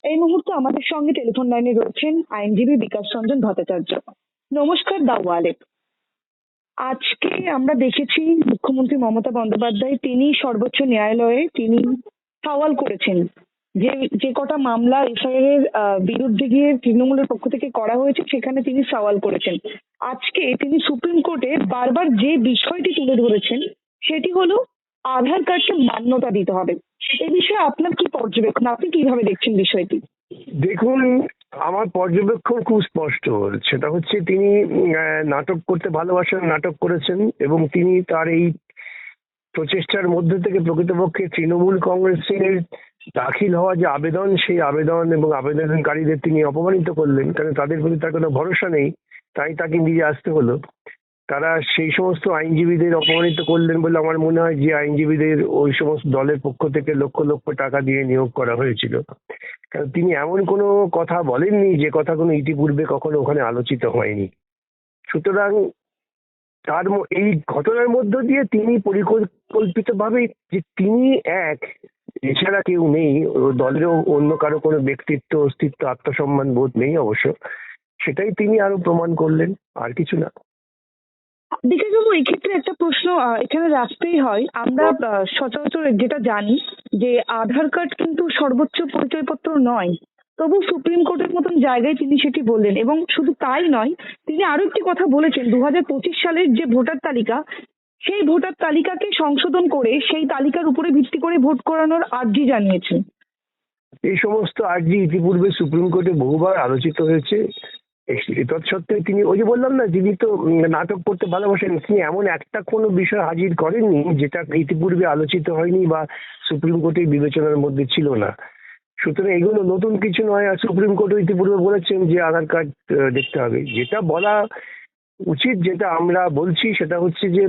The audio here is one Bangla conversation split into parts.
এই মুহূর্তে আমাদের সঙ্গে টেলিফোন লাইনে রয়েছেন আইনজীবী বিকাশ রঞ্জন ভট্টাচার্য। নমস্কার দা ওয়ালে। আজকে আমরা দেখেছি মুখ্যমন্ত্রী মমতা বন্দ্যোপাধ্যায় তিনি সর্বোচ্চ ন্যায়ালয়ে তিনি সওয়াল করেছেন যে যে কটা মামলা এফআইআর এর বিরুদ্ধে গিয়ে তৃণমূলের পক্ষ থেকে করা হয়েছে সেখানে তিনি সওয়াল করেছেন। আজকে তিনি সুপ্রিম কোর্টে বারবার যে বিষয়টি তুলে ধরেছেন সেটি হলো আধার কার্ডকে মান্যতা দিতে হবে। এ বিষয়ে আপনার কি পর্যবেক্ষণ, আপনি কিভাবে দেখছেন বিষয়টি? দেখুন, আমার পর্যবেক্ষণ খুব স্পষ্ট। সেটা হচ্ছে তিনি নাটক করতে ভালোবাসেন, নাটক করেছেন এবং তিনি তার এই প্রচেষ্টার মধ্যে থেকে প্রকৃতপক্ষে তৃণমূল কংগ্রেসের দাখিল হওয়া যে আবেদন, সেই আবেদন এবং আবেদনকারীদের তিনি অপমানিত করলেন, কারণ তাদের প্রতি তার কোনো ভরসা নেই, তাই তাকে নিয়ে আসতে হলো। তারা সেই সমস্ত আইনজীবীদের অপমানিত করলেন বলে আমার মনে হয় যে আইনজীবীদের ওই সমস্ত দলের পক্ষ থেকে লক্ষ লক্ষ টাকা দিয়ে নিয়োগ করা হয়েছিল। কারণ তিনি এমন কোনো কথা বলেননি যে কথা কোনো ইতিপূর্বে কখনো ওখানে আলোচিত হয়নি। সুতরাং এই ঘটনার মধ্য দিয়ে তিনি পরিকল্পিতভাবে যে তিনি এক, এছাড়া কেউ নেই, ও দলেরও অন্য কারো কোনো ব্যক্তিত্ব, অস্তিত্ব, আত্মসম্মান বোধ নেই অবশ্য, সেটাই তিনি আরো প্রমাণ করলেন, আর কিছু না। বিকাশবাবু, এই ক্ষেত্রে একটা প্রশ্ন এখানে রাখতেই হয়। আমরা সচরাচর যেটা জানি যে আধার কার্ড কিন্তু সর্বোচ্চ পরিচয়পত্র নয়, তবু সুপ্রিম কোর্টের মতন জায়গায় তিনি সেটি বললেন। এবং শুধু তাই নয়, তিনি আরো একটি কথা বলেছেন, 2025 সালের যে ভোটার তালিকা, সেই ভোটার তালিকাকে সংশোধন করে সেই তালিকার উপরে ভিত্তি করে ভোট করানোর আর্জি জানিয়েছেন। এই সমস্ত আর্জি ইতিপূর্বে সুপ্রিম কোর্টে বহুবার আলোচিত হয়েছে। তৎসত্ত্বেও তিনি, ওই যে বললাম না, যিনি তো নাটক করতে ভালোবাসেন, তিনি এমন একটা কোনো বিষয় হাজির করেননি যেটা ইতিপূর্বে আলোচিত হয়নি বা সুপ্রিম কোর্টের বিবেচনার মধ্যে ছিল না। সুতরাং এগুলো নতুন কিছু নয়। আর সুপ্রিম কোর্টও ইতিপূর্বে বলেছেন যে আধার কার্ড দেখতে হবে। যেটা বলা উচিত, যেটা আমরা বলছি, সেটা হচ্ছে যে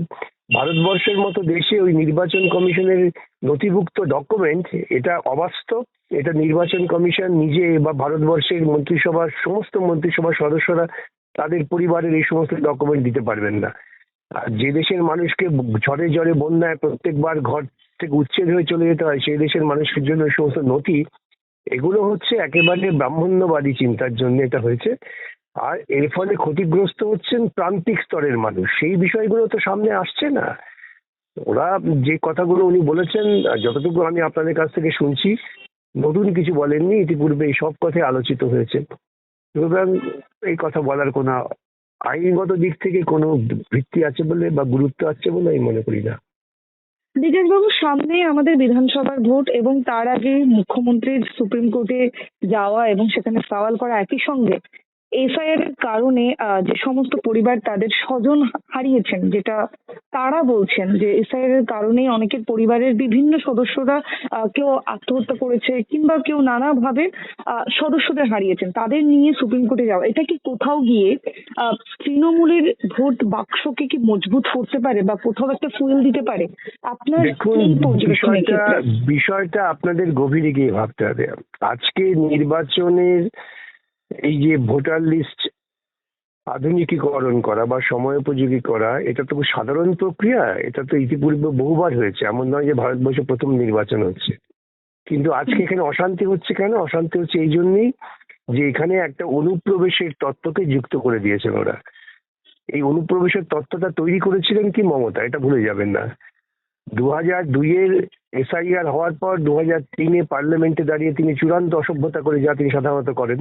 ভারতবর্ষের মতো দেশে ওই নির্বাচন কমিশনের নথিভুক্ত ডকুমেন্ট এটা অবাস্তব। এটা নির্বাচন কমিশন নিজে বা ভারতবর্ষের মন্ত্রিসভার সমস্ত মন্ত্রিসভার সদস্যরা তাদের পরিবারের এই সমস্ত ডকুমেন্ট দিতে পারবেন না। আর যে দেশের মানুষকে ঝড়ে ঝড়ে বন্যায় প্রত্যেকবার ঘর থেকে উচ্ছেদ হয়ে চলে যেতে হয়, সেই দেশের মানুষের জন্য এই সমস্ত নথি, এগুলো হচ্ছে একেবারে ব্রাহ্মণ্যবাদী চিন্তার জন্য এটা হয়েছে। আর এর ফলে ক্ষতিগ্রস্ত হচ্ছেন প্রান্তিক স্তরের মানুষ। সেই বিষয়গুলো তো সামনে আসছে না। ওরা যে কথাগুলো উনি বলেছেন, যতটুকু আমি আপনাদের কাছ থেকে শুনছি, নতুন কিছু বলেননি, ইতিপূর্বে এই সব কথাই আলোচিত হয়েছে। সুতরাং এই কথা বলার কোনো আইনগত দিক থেকে কোনো ভিত্তি আছে বলে বা গুরুত্ব আছে বলে আমি মনে করি না। বিকাশবাবু, সামনে আমাদের বিধানসভার ভোট এবং তার আগে মুখ্যমন্ত্রীর সুপ্রিম কোর্টে যাওয়া এবং সেখানে সওয়াল করা, একই সঙ্গে এফআইআর এর কারণে যে সমস্ত পরিবার তাদের স্বজন হারিয়েছেন, যেটা তারা বলছেন যে এফআইআর এর কারণেই অনেকের পরিবারের বিভিন্ন সদস্যরা কেউ আত্মহত্যা করেছে কিংবা কেউ নানাভাবে সদস্যদের হারিয়েছেন, তাদের নিয়ে সুপ্রিম কোর্টে যাওয়া, এটা কি কোথাও গিয়ে তৃণমূলের ভোট বাক্সকে কি মজবুত করতে পারে বা কোথাও একটা ফুয়েল দিতে পারে? আপনার দেখুন, কি পর্যবেক্ষণ এই ক্ষেত্রে? বিষয়টা আপনাদের গভীরে গিয়ে ভাবতে হবে। আজকে নির্বাচনের এই যে ভোটার লিস্ট আধুনিকীকরণ করা বা সময়োপযোগী করা, এটা তো খুব সাধারণ প্রক্রিয়া। এটা তো ইতিপূর্বে বহুবার হয়েছে, এমন নয় যে ভারতবর্ষে প্রথম নির্বাচন হচ্ছে। কিন্তু আজকে এখানে অশান্তি হচ্ছে কেন? অশান্তি হচ্ছে এই জন্যই যে এখানে একটা অনুপ্রবেশের তত্ত্বকে যুক্ত করে দিয়েছেন ওরা। এই অনুপ্রবেশের তত্ত্বটা তৈরি করেছিলেন কি মমতা, এটা ভুলে যাবেন না। 2002-এর এসআইআর হওয়ার পর 2003-এ পার্লামেন্টে দাঁড়িয়ে তিনি চূড়ান্ত অসভ্যতা করে, যা তিনি সাধারণত করেন,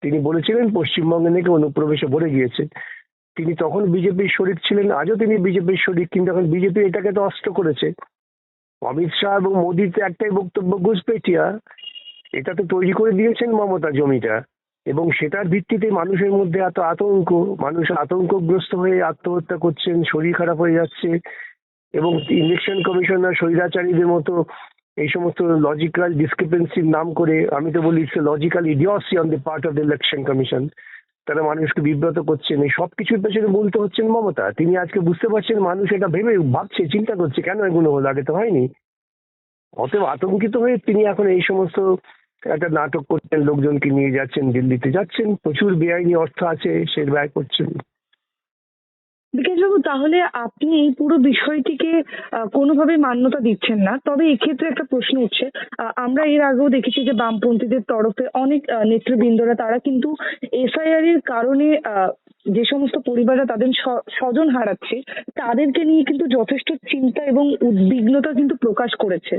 তিনি বলেছিলেন পশ্চিমবঙ্গে নাকি অনুপ্রবেশে ভরে গিয়েছে। তিনি তখন বিজেপির শরিক ছিলেন, আজও তিনি বিজেপির শরিক, কিন্তু এখন বিজেপি এটাকে তো অস্ত্র করেছে। অমিত শাহ এবং মোদির তো একটাই বক্তব্য, ঘুষপেটিয়া। এটা তো তৈরি করে দিয়েছেন মমতা জমিটা, এবং সেটার ভিত্তিতে মানুষের মধ্যে এত আতঙ্ক, মানুষ আতঙ্কগ্রস্ত হয়ে আত্মহত্যা করছেন, শরীর খারাপ হয়ে যাচ্ছে। এবং ইলেকশন কমিশনার স্বৈরাচারীদের মতো এই সমস্ত লজিক্যাল ডিসক্রিপেন্সির নাম করে, আমি তো বলি it's logical idiocy on the part of the election commission, তারা মানুষকে বিব্রত করছেন। এই সব কিছুর পেছনে মূলত হচ্ছেন মমতা। তিনি আজকে বুঝতে পারছেন মানুষ এটা ভাবছে, চিন্তা করছে কেন এগুলো হলো, আগে তো হয়নি। অতএব আতঙ্কিত হয়ে তিনি এখন এই সমস্ত একটা নাটক করছেন, লোকজনকে নিয়ে যাচ্ছেন, দিল্লিতে যাচ্ছেন, প্রচুর বেআইনি অর্থ আছে, সে ব্যয় করছেন। বিকাশবাবু, তাহলে আপনি এই পুরো বিষয়টিকে কোনোভাবে মান্যতা দিচ্ছেন না। তবে এক্ষেত্রে একটা প্রশ্ন উঠছে, আমরা এর আগেও দেখেছি যে বামপন্থীদের তরফে অনেক নেতৃবৃন্দরা তারা কিন্তু এসআইআর এর কারণে যে সমস্ত পরিবাররা তাদের স্বজন হারাচ্ছে তাদেরকে নিয়ে কিন্তু যথেষ্ট চিন্তা এবং উদ্বিগ্নতা কিন্তু প্রকাশ করেছে।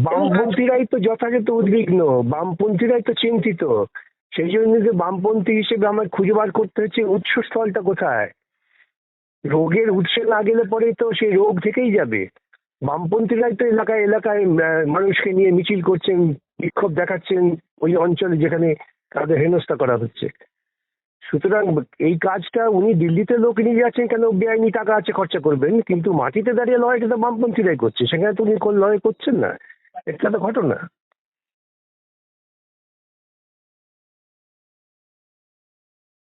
বামপন্থীরাই তো যথাযথ উদ্বিগ্ন, বামপন্থীরাই তো চিন্তিত। সেই জন্য যে বামপন্থী হিসেবে আমার খুঁজে বার করতে হচ্ছে উৎসস্থলটা কোথায়। রোগের উৎসে না গেলে পরে তো সেই রোগ থেকেই যাবে। বামপন্থীরাই তো এলাকায় এলাকায় মানুষকে নিয়ে মিছিল করছেন, বিক্ষোভ দেখাচ্ছেন ওই অঞ্চলে যেখানে তাদের হেনস্থা করা হচ্ছে। সুতরাং এই কাজটা উনি দিল্লিতে লোক নিয়ে যাচ্ছেন কেন, বেআইনি টাকা আছে খরচা করবেন, কিন্তু মাটিতে দাঁড়িয়ে লড়াইটা তো বামপন্থীরাই করছে, সেখানে তো উনি লড়াই করছেন না। এটা তো ঘটনা।